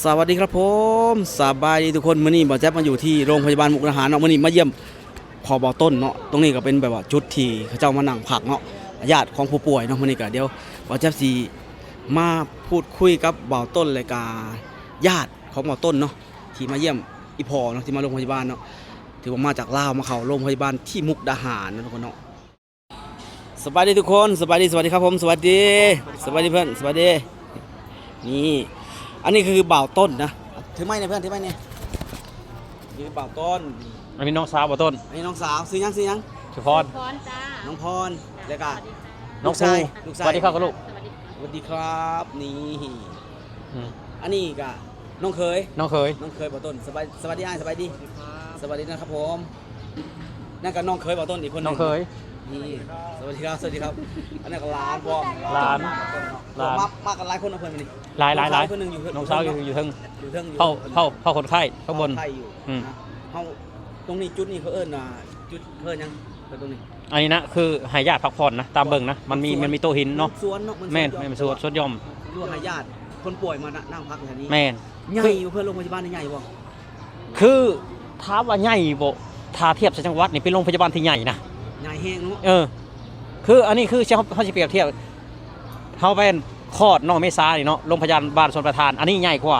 สวัสดีครับผมสบายดีทุกคนมื้อนี้บ่าวแจ๊บมาอยู่ที่โรงพยาบาลมุกดาหารเนาะมื้อนี้มาเยี่ยมพอบ่อต้นเนาะตรงนี้ก็เป็นแบบว่าจุดที่เขาเจ้ามานั่งพักเนาะญาติของผู้ป่วยเนาะมื้อนี้ก็เดี๋ยวบ่าวแจ๊บสิมาพูดคุยกับบ่าวต้นเลยกาญาติของบ่าวต้นเนาะที่มาเยี่ยมอีพอเนาะที่มาโรงพยาบาลเนาะถือว่ามาจากลาวมาเข้าโรงพยาบาลที่มุกดาหารเนาะทุกคนเนาะสบายดีทุกคนสบายดีครับผมสวัสดีเพื่อนสวัสดีนี่อันนี้คือบ่าวต้นนะถือไม้เนี่ยเพื่อนถือไม้เนี่ยนี่บ่าวต้นอันนี้น้องสาวบ่ต้นอันนี้น้องสาวซื้อยังชื่อพรจ้าน้องพรแล้วก็ น้องชายสวัสดีครับลูกสวัสดีครับนี่อันนี้ก็น้องเคยบ่าวต้นสวัสดีสบายดีนะครับผมนั่นก็น้องเคยบ่าวต้นอีกคนนึงน้องเคยนี่สวัสดีครับอันนี้ก็หลานพ่อหลานมากันหลายคนนะเพื่อนนี่หลายน้องสาวอยู่เทิงเข้าคนไข้ข้างบนเขาตรงนี้จุดนี้เขาเอิ้นจุดเพิ่นยังตรงนี้อันนี้นะคือหายาดพักผ่อนนะตามเบิ่งนะมันมีโต๊ะหินเนาะสวนเนาะแม่นสวนสวนย่อมดูหายาดคนป่วยมานั่งพักอยู่แถวนี้แม่นใหญ่เพื่อนโรงพยาบาลใหญ่บ่คือถามว่าใหญ่บ่ถ้าเทียบจังหวัดนี่เป็นโรงพยาบาลที่ใหญ่นะใหญ่แห้งเนาะคืออันนี้คือเขาสิเปรียบเทียบเขาเป็นคลอดน้องเมษานี่เนาะโรงพยาบาลชลประทานอันนี้ใหญ่กว่า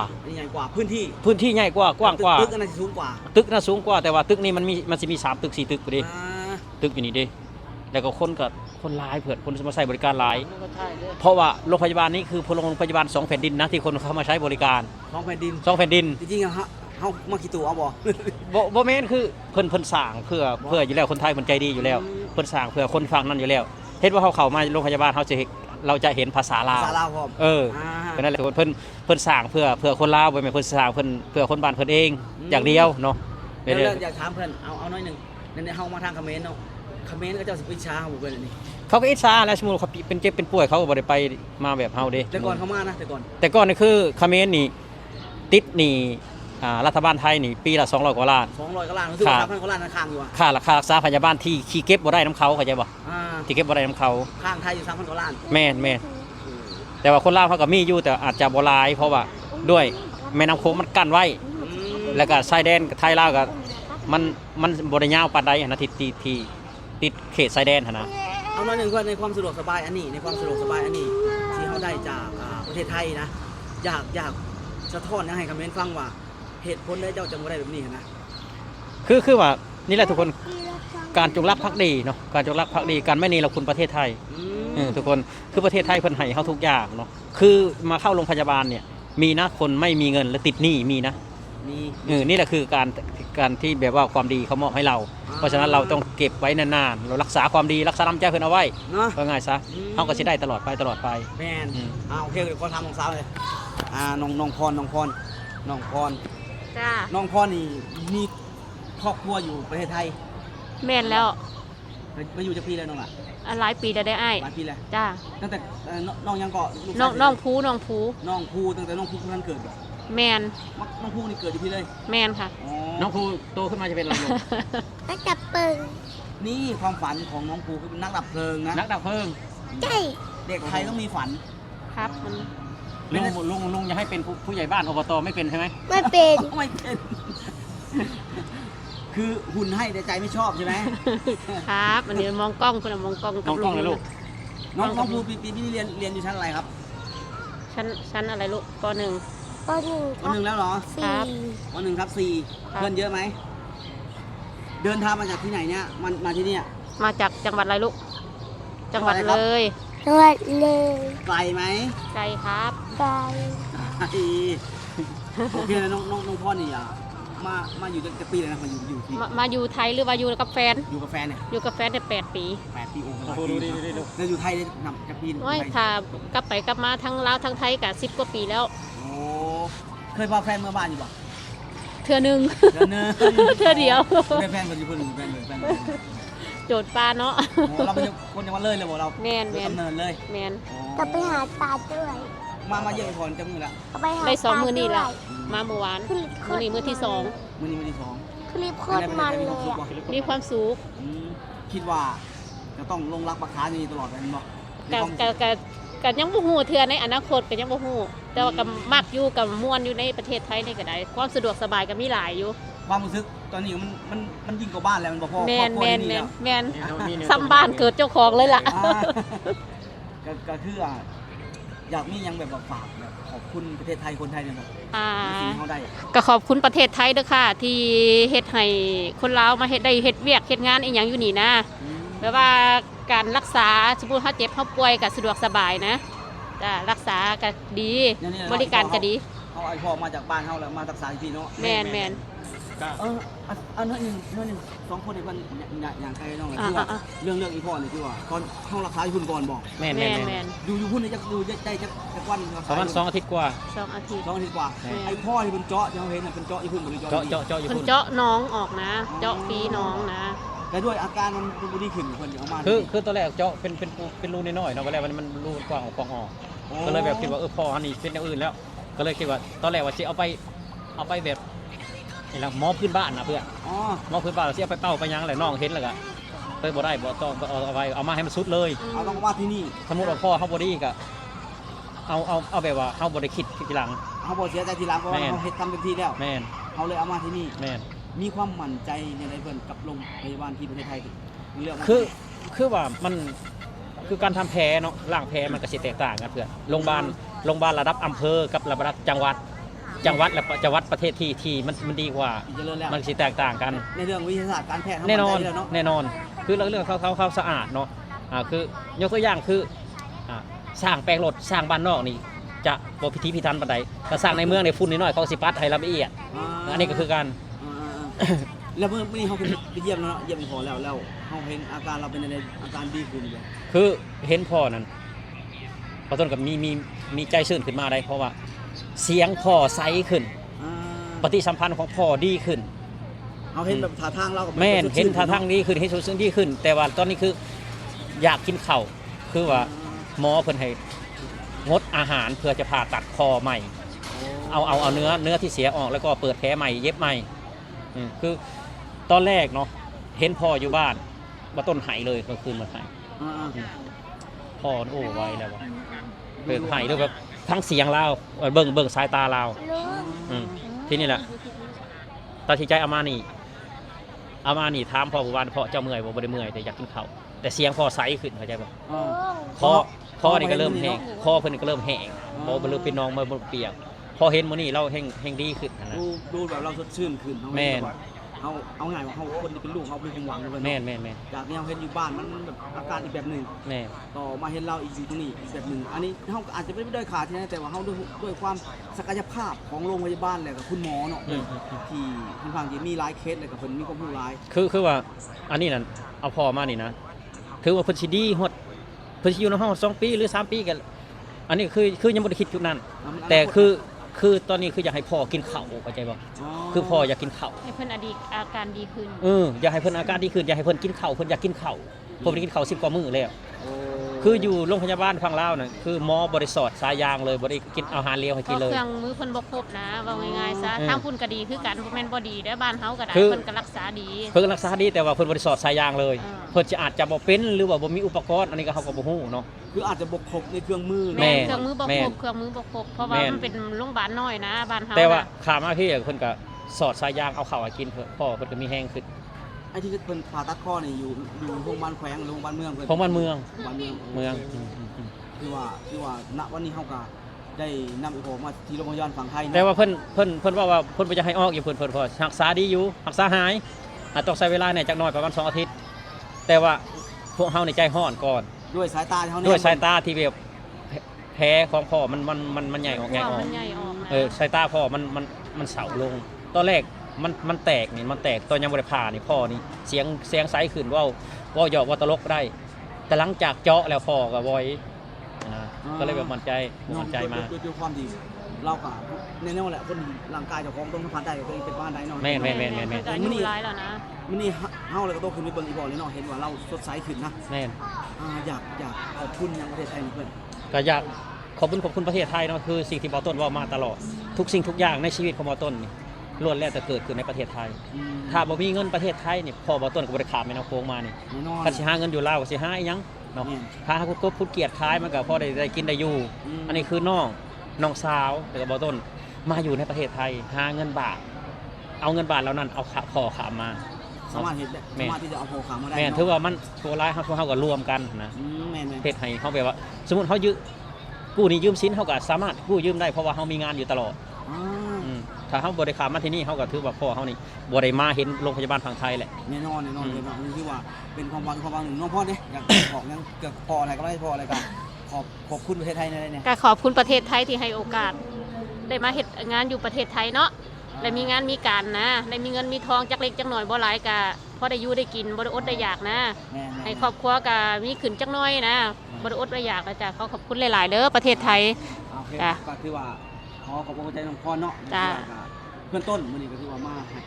พื้นที่ใหญ่กว่ากว้างกว่าตึกอันนั้นสูงกว่าแต่ว่าตึกนี้มันสิมี3ตึก4ตึกพอดีตึกอยู่นี่ดิแล้วก็คนหลายเผื่อคนมาใช้บริการหลายเพราะว่าโรงพยาบาลนี้คือโรงพยาบาล2แผ่นดินนะที่คนเข้ามาใช้บริการ2แผ่นดินจริงๆเฮามากี่ตัวเอาบ่แม่นคือเพิ่นสร้างเพื่ออยู่แล้วคนไทยเพิ่นใจดีอยู่แล้วเพิ่นสร้างเพื่อคนฟังนั่นอยู่แล้วเห็นว่าเขาเข้ามาโรงพยาบาลเราจะเห็นภาษาลาวพร้อมเป็นนั่นแหละเพิ่นสร้างเพื่อคนลาวบ่แม่นเพิ่นสร้างเพื่อคนบ้านเพิ่นเองอย่างเดียวเนาะเดี๋ยวอยากถามเพิ่นเอาน้อยนึงนั่นเฮามาทางเขมรเนาะเขมรก็เจ้าสิอิจฉาเฮาบ่เพิ่นนี่เขาก็อิจฉาแล้วสมมุติเขาเป็นเจ็บเป็นป่วยเขาก็บ่ได้ไปมาแบบเฮาเด้แต่ก่อนเขามานะแต่ก่อนนี่คือเขมรนี่ติดนี่รัฐบาลไทยนี่ปีละ200กว่าล้านรู้สึกว่า3,000กว่าล้านค้างอยู่อ่ะค่าราคารักษาพยาบาลที่เก็บบ่ได้นำเขาเข้าใจบ่ที่เก็บบ่ได้นำเขาค้างไทยอยู่3,000กว่าล้านแม่นแต่ว่าคนลาวเขาก็มีอยู่แต่อาจจะบ่หลายเพราะว่าด้วยแม่น้ำโขงมันกั้นไว้แล้วก็ชายแดนไทยลาวก็มันบ่ได้ยาวปานใดนะที่ติดเขตชายแดนหั่นนะเอาหน่อยนึงว่าในความสะดวกสบายอันนี้ที่เฮาได้จากประเทศไทยนะอยากสะท้อนให้คอมเมนต์ฟังว่าเหตุผลได้เจ้าจังบ่ได้แบบนี้นะคือว่านี่แหละทุกคนการจงรักภักดีเนาะการจงรักภักดีการไม่นีเราคุณประเทศไทยทุกคนคือประเทศไทยเพิ่นให้เฮาทุกอย่างเนาะคือมาเข้าโรงพยาบาลเนี่ยมีนะคนไม่มีเงินและติดหนี้มีนะนี่แหละคือการที่แบบว่าความดีเขามอบให้เราเพราะฉะนั้นเราต้องเก็บไว้นานๆเรารักษาความดีรักษาน้ำใจเพิ่นเอาไว้ว่าง่ายซะเฮาก็สิได้ตลอดไปแม่นโอเคเดี๋ยวขอถามน้องสาวเลยน้องพรจ้าน้องพรนี่มีครอบครัวอยู่ประเทศไทยแม่นแล้วมาอยู่จักปีแล้วน้องล่ะหลายปีแล้วได้อ้ายหลายปีแล้วจ้าตั้งแต่น้องยังเกาะน้องภูตั้งแต่น้องภูท่านเกิดแม่นน้องภูนี่เกิดอยู่ที่เลยแม่นค่ะน้องภูโตขึ้นมาจะเป็นอะไรลูกนักดับเพลิงนี่ความฝันของน้องภูคือเป็นนักดับเพลิงนะนักดับเพลิงใช่เด็กไทยต้องมีฝันครับลุงจะให้เป็นผู้ใหญ่บ้านอบตไม่เป็นใช่ไหมไม่เป็นคือหุ่นให้แต่ใจไม่ชอบใช่ไหมครับอันนี้มองกล้องคุณมองกล้องกับลุงเลยลูกน้องภูปีนี้เรียนอยู่ชั้นอะไรครับชั้นอะไรลูกป .1 แล้วเหรอครับป .1 ครับ4เพื่อนเยอะไหมเดินทางมาจากที่ไหนเนี่ยมาที่นี่มาจากจังหวัดอะไรลูกจังหวัดเลย ไกลไหมไกลครับไกลโอเคนะน้องพ่อนี่มาอยู่จะปีเลยนะมาอยู่ไทยหรือว่าอยู่กับแฟนอยู่กับแฟนเนี่ยอยู่กับแฟนได้8 ปีโอ้โหดูแล้วอยู่ไทยได้นำจากปีไม่ถ้ากลับไปกลับมาทั้งลาวทั้งไทยกับ10 กว่าปีแล้วโอ้เคยพาแฟนเมื่อบ้านอยู่ป่ะเทื่อนึงเทื่อเดียวแฟนคนอยู่คนหนึ่งแฟนโจทย์ปลาเนาะเราเป็นคนจังหวัดเลยบอกเราแมนดำเนินเลยแมนก็ไปหาตาด้วยมาเยี่ยมก่อนจังมือละได้2 มื้อนี่แล้วมาเมื่อวานมื้อนี้มื้อที่2คลิปโคตรมันเลยมีความสุขคิดว่าจะต้องลงรักปักขาอย่างนี้ตลอดไปมั้งก ก็ยังบ่ฮู้เทื่อในอนาคตก็ยังบ่ฮู้แต่ว่าก็มักอยู่กับม่วนอยู่ในประเทศไทยนี่ก็ได้ความสะดวกสบายก็มีหลายอยู่ ความรู้สึกตอนนี้มันยิ่งกว่าบ้านแล้วมันบ่พอ แมน ครอบครัว แมน นี่ แม แล้ น ว แมนซ้ำบ้านเกิดเจ้าของเลยล่ะ ก็คืออยากมีหยังแบบฝากแบบขอบคุณประเทศไทยคนไทยเนี่ยแบบ อ่า ในสิ่งที่เขาได้ ก็ขอบคุณประเทศไทยเด้อค่ะ ที่เฮ็ดให้คนลาวมาเฮ็ดได้เฮ็ดเวียกเฮ็ดงานอีหยังอยู่นี่นะแปลว่าการรักษาสมมุติเฮาเจ็บเฮาป่วยก็สะดวกสบายนะจ้ะรักษาก็ดี อย่างนี้นะ บริการก็ดี เขาไอ้พ่อมาจากบ้านเขาแล้วมารักษาที่เนาะ แมนแมน อันนั้นหนึ่งสองคนในวันอย่างใครน้องเลย อ่า คือว่า อ่า เรื่องอีพ่อเนี่ยคือว่าก่อนเขารักษาอยู่พุ่นก่อนบอก แม่น แม แม่น นแม แม่น น อยู่พุ่นนี่จะดูได้จักวัน ประมาณ2 อาทิตย์กว่า 2 อาทิตย์ 2 อาทิตย์กว่า แม่ ไอ้พ่อที่เป็นเจาะที่เขาเห็นน่ะเป็นเจาะอยู่พุ่นหรือ เจาะอยู่ เพิ่น พุ่น เจาะน้องออกนะ เจาะฟรีน้องนะ แต่ด้วยอาการมันบ่ดีขึ้นเพิ่นเอามา คือตอนแรกเจาะเป็นรูน้อยๆเนาะก็แล้วมันรูกว้างออกก็เลยแบบคิดว่าพ่ออันนี้เป็นอย่างอื่นแล้ว ก็เลยคิดว่าตอนแรกว่าสิเอาไปแบบนี่ล่ะหมอพื้นบ้านนะเพื่อน อ๋อ หมอพื้นบ้านสิเอาไปเป้าไปหยังแหละน้องเห็นแล้วก็เลยบ่ได้บ่ต้องเอามาให้มันสุดเลย เอาต้องมาที่นี่ สมมุติว่าพ่อเฮาบ่ดีก็เอาแบบว่าเฮาบ่ได้คิดทีหลัง เขาบ่เสียใจทีหลังเพราะว่า แม่น เขาเฮ็ดทำเต็มที่แล้ว แม่น เขาเลยเอามาที่นี่ แม่น มีความมั่นใจในไรเพิ่นกับโรงพยาบาลที่ประเทศไทยเรื่อง คือว่ามันคือการทำแผลเนาะล้างแผลมันก็สิแตกต่างกันเพื่อนโรงพยาบาลระดับอำเภอกับระดับจังหวัดและจังหวัดประเทศที่มันดีกว่า เจริญแล้ว มันสิแตกต่างกัน ในเรื่องวิทยาศาสตร์การแพทย์เขา แน่นอน มั่ใจแล้วเนาะ แน่นอนคือเรื่องเขาสะอาดเนาะคือยกตัวอย่างคือสร้างแปลงรถสร้างบ้านนอกนี่จะบ่พิถีพิถันปานใดถ้าสร้างในเมืองในฝุ่นน้อยๆเขาสิปัดให้ละเอียดอันนี้ก็คือการ แล้วเมื่อนี้เขาไปเยี่ยมแล้วเนาะเยี่ยมพอแล้วเขาเห็นอาการเราเป็นอะไรอาการดีขึ้นเลย คือเห็นพ่อนั้นพอต้นกับมีใจซื่นขึ้นมาได้เพราะว่าเสียงพ่อใสขึ้น ปฏิสัมพันธ์ของพ่อดีขึ้น เขาเห็นแบบท่าทางเรากับ แม่นเห็นท่าทางดีขึ้นเห็นซึ่งดีขึ้น แต่ว่าตอนนี้คืออยากกินข้าวคือว่าหมอเพิ่นให้งดอาหารเพื่อจะผ่าตัดคอใหม่ เอาเนื้อที่เสียออกแล้วก็เปิดแผลใหม่เย็บใหม่คือตอนแรกเนาะเห็นพ่ออยู่บ้านว่าต้นไหเลยกลางคืนมาไหพ่อโอ้ไวแล้ววะเปิดไหด้วยแบบทั้งเสียงเราเบิ่งสายตาเรา ลุง ที่นี่แหละตัดสินใจเอามานี่ถามพ่อผู้บ้านพ่อเจ้าเมื่อยบ่ได้เมื่อยแต่อยากกินข้าวแต่เสียงพ่อใสขึ้นเข้าใจบ่ คอนี่ก็เริ่มแห้งคอเพิ่นก็เริ่มแห้งพอเริ่มเป็นน้องมาเปียกพอเห็นมื้อนี้เราแห้งดีขึ้นนะ ดูแบบเราสดชื่นขึ้น แม่น เอาง่ายว่าเขาคนที่เป็นลูกเขาเป็นความหวังเลย แม่น จากที่เราเห็นอยู่บ้านมันแบบอาการอีกแบบหนึ่ง แม่ ต่อมาเห็นเราอีกอยู่ตรงนี้อีกแบบหนึ่งอันนี้เขาอาจจะไม่ได้ขาดที่นั่นแต่ว่าเขาด้วยความศักยภาพของโรงพยาบาลแหละกับคุณหมอเนาะที่ค่อนข้างจะมีหลายเคสเลยกับคนมีความรู้หลาย คือว่าอันนี้นั่นเอาพอมานี่นะถือว่าเพิ่นสิดีฮอดเพิ่นสิอยู่ในห้อง2 ปีหรือ3 ปีกันอันนี้คือยังบ่ได้คิดจุดนั้น แต่คือตอนนี้คืออยากให้พ่อกินข้าวเข้าใจบ่คือพ่ออยากกินข้าว ให้เพิ่นอาการดีขึ้น อยากให้เพิ่นอาการดีขึ้นอยากให้เพิ่นกินข้าวเพิ่นอยากกินข้าวเพิ่นบ่ได้กินข้าว10 กว่ามื้อแล้วคืออยู่โรงพยาบาลฝั่งลาวน่ะคือหมอบริสอดสายยางเลยบ่ได้กินอาหารเลวให้ เพ กิน ราะ เลย เครื่องมือเพิ่นบ่ครบนะว่าง่ายๆซะทางพุ่นก็ดีคือกันบ่แม่นบ่ดีเด้อบ้านเฮาก็ได้ คือ เพิ่นก็รักษาดี เพิ่นรักษาดีแต่ว่าเพิ่นบริสอดสายยางเลย อ่า เพิ่นจะอาจจะบ่เป็นหรือว่าบ่มีอุปกรณ์อันนี้ก็เฮาก็บ่ฮู้เนาะ คืออาจจะบกครบในเครื่องมือ แม่ เครื่องมือบ่ แม่ ครบเครื่องมือบ่ครบเพราะว่า แม่ มันเป็นโรงพยาบาลน้อยนะบ้านเฮา แต่ว่า น่ะ ขามาพี่เพิ่นก็สอดสายยางเอาข้าวให้กินเพิ่นพ่อเพิ่นก็มีแห้งขึ้น ไอ้ที่เพิ่นผ่าตัดข้อนี่อยู่โรงพยาบาลแขวงหรือโรงพยาบาลเมืองเพิ่น ของบ้านเมือง บ้านเมือง เมือง คือว่าณวันนี้เฮาก็ได้นำอีโพมาที่โรงพยาบาลฝั่งไทยเนาะ แต่ว่าเพิ่นว่าเพิ่นบ่อยากให้ออกอยู่เพิ่นพอรักษาดีอยู่รักษาหายต้องใช้เวลาเนี่ยจักหน่อยประมาณ2 อาทิตย์ แต่ว่าพวกเฮาในใจฮ้อนก่อน ด้วยสายตาที่เขาเนี่ย ด้วยสายตาที่แบบแผลของพ่อมันใหญ่ออกใหญ่ออก มันใหญ่ออกนะ สายตาพ่อมันเสาลงตอนแรกมันแตกนี่มันแตกตอนยังบริพานี่พ่อนี่เสียงไซขึ้นว่าหยอกว่าตลกได้ แต่หลังจากเจาะแล้วพ่อก็วอยก็เลยแบบมั่นใจมา ด้วยความดีเราก็แน่นอนแหละคนร่างกายเจ้าของต้องสัมผัสได้ตัวเองเป็นบ้านได้เนาะ แม่น ก็อายุหลายแล้วนะ มื้อนี้เฮาเลยก็ต้องขึ้นไปเบิ่งอีบอลเลยเนาะเห็นว่าเราสดใสขึ้นนะ แม่น อยากขอบคุณยังประเทศไทยเพื่อน ก็อยากขอบคุณประเทศไทยเนาะคือสิ่งที่บอต้นว่ามาตลอดทุกสิ่งทุกอย่างในชีวิตของบอต้นนี่ล้วนแล้วแต่เกิดขึ้นในประเทศไทย ถ้าบ่มีเงินประเทศไทยนี่พ่อบอต้นก็บ่ได้ขามแม่น้ำโขงมานี่ แน่นอน คันสิหาเงินอยู่ลาวก็สิหาอีหยัง เนาะ แม่น ถ้าคุณกบพูดเกียรติคล้ายมันก็พอได้กินได้อยู่ อันนี้คือน้องสาวแต่ก็บ่ต้นมาอยู่ในประเทศไทยหาเงินบาทเอาเงินบาทแล้วนั้นเอาขอขามมา สามารถเฮ็ดได้ แม่น สามารถที่จะเอาโพขามาได้ แม่น เนาะ ถือว่ามันตัวร้ายเฮาก็รวมกันนะ แม่น เฮ็ดให้เฮาแบบว่า สมมุติเฮากู้หนี้ยืมสินเฮาก็สามารถกู้ยืมได้เพราะว่าเฮามีงานอยู่ตลอด อ่า ถ้าเฮาบ่ได้ขามมาที่นี่เฮาก็ถือว่าพ่อเฮานี่บ่ได้มาเห็นโรงพยาบาลฝั่งไทยแหละ แน่นอนเลยเนาะนี่คือว่าเป็นความหวังหนึ่งน้องพ่อเนี่ยอยากบอกยังเกิดพออะไรก็ไม่พออะไรกันขอบคุณประเทศไทยในเนี่ย ก็ขอบคุณประเทศไทยที่ให้โอกาส ได้มาเฮ็ดงานอยู่ประเทศไทยเนาะและมีงานมีการนะได้มีเงินมีทองจักเล็กจักหน่อยบ่หลายก็พอได้อยู่ได้กินบ่ได้อดได้อยากนะ แม่น ให้ครอบครัวก็มีขึ้นจักหน้อยนะบ่ได้อดได้อยากนะจ๊ะขอขอบคุณหลายๆเด้อประเทศไทย โอเค จ้ะ ก็คือว่าขอขอบคุณใจน้องพ่อเนาะ จ้ะ เพื่อนต้นมื้อนี้ก็คือว่ามาให้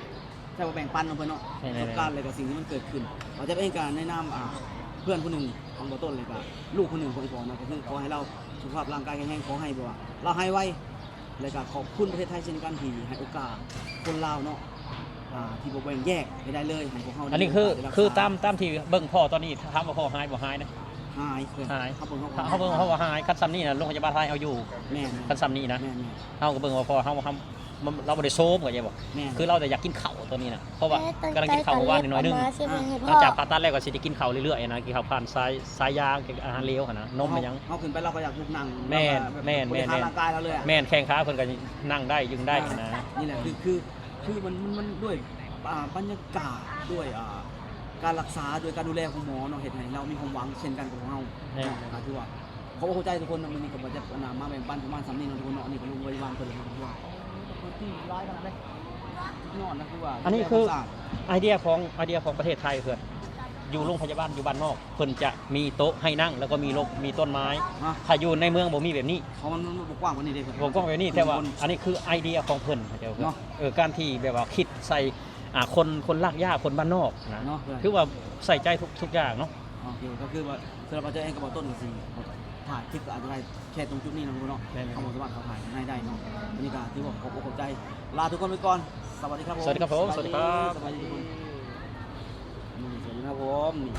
ใช่ว่าแบ่งปันเพื่อนเนาะประสบการณ์อะไรกับสิ่งที่มันเกิดขึ้นเราจะเป็นการแนะนำเพื่อนคนหนึ่งของบ่ต้นเลยก็ลูกคนหนึ่งของอีพอนะก็คือขอให้เราสุขภาพร่างกายแข็งแรงขอให้แบบว่าเราให้ไวเลยก็ขอบคุณประเทศไทยเช่นกันที่ให้โอกาสคนลาวเนาะที่บ่แบ่งแยกไม่ได้เลยให้พวกเขา อันนี้คือตามที่เบิ่งพ่อตอนนี้ถามว่าพ่อหายบ่หายนะ หายเพื่อน หาย เขาเบิ่ง เขาเบิ่งเขาว่าหายคันซ้ำนี่น่ะโรงพยาบาลไทยเอาอยู่ แม่น คันซ้ำนี่นะ แม่น เฮาก็เบิ่งว่าพ่อเฮาเราบ่ได้โซมก็อย่าบอก แม่น คือเราแต่อยากกินข้าวตัวนี้น่ะเพราะว่ากำลังกินข้าวเมื่อวานนิดหน่อยนึง ห ห ลังจากผ่าตัดแล้วก็สิได้กินข้าวเรื่อยๆนะกินข้าวผ่านสายยางกินอาหารเหลวหั่นนะนมมันยัง เขาขึ้นไปเราก็อยากลุกนั่ง แม่น บบ แม่น บริหารร่างกายเราเลยอะ แม่นแข้งขาเพิ่นก็นั่งได้ยืนได้นะ นี่แหละคือมันด้วยบรรยากาศด้วยการรักษาด้วยการดูแลของหมอเนาะเห็นไหมเรามีความหวังเช่นกันกับของเราก็คือว่าเขาเข้าใจทุกคนนะมันนี่ก็บ่จะมาแบ่งปันประมาณ3นี่เนาะทุกคนเนาะอันนี้ก็ลุงบริวารเพิ่นเลยคือว่าที่ร้ายขนาดไหนนอนนะคือว่า อันนี้คือไอเดียของประเทศไทยเพื่อนอยู่โรงพยาบาลอยู่บ้านนอกเพิ่นจะมีโต๊ะให้นั่งแล้วก็มีต้นไม้ถ้าอยู่ในเมืองบ่มีแบบนี้ เพราะมันกว้างกว่านี้เด้ ผมก็แบบนี้แต่ว่าอันนี้คือไอเดียของเพิ่นเข้าใจบ่ เนาะ การที่แบบว่าคิดใส่คนลากหญ้าคนบ้านนอกนะ เนาะ คือว่าใส่ใจทุกอย่างเนาะ โอเคก็คือว่าสำหรับเราจะเองกับต้นสิถ่ายคลิปก็อาจจะได้แค่ตรงจุดนี้นะทุกคนเนาะเขาบอกสามารถเขาถ่ายได้เนาะวันนี้ก็ที่บอกขอบใจลาทุกคนไปก่อนสวัสดีครับผม สวัสดีครับผมสวัสดีครับ สวัสดีทุกคนสวัสดีครับผมนี่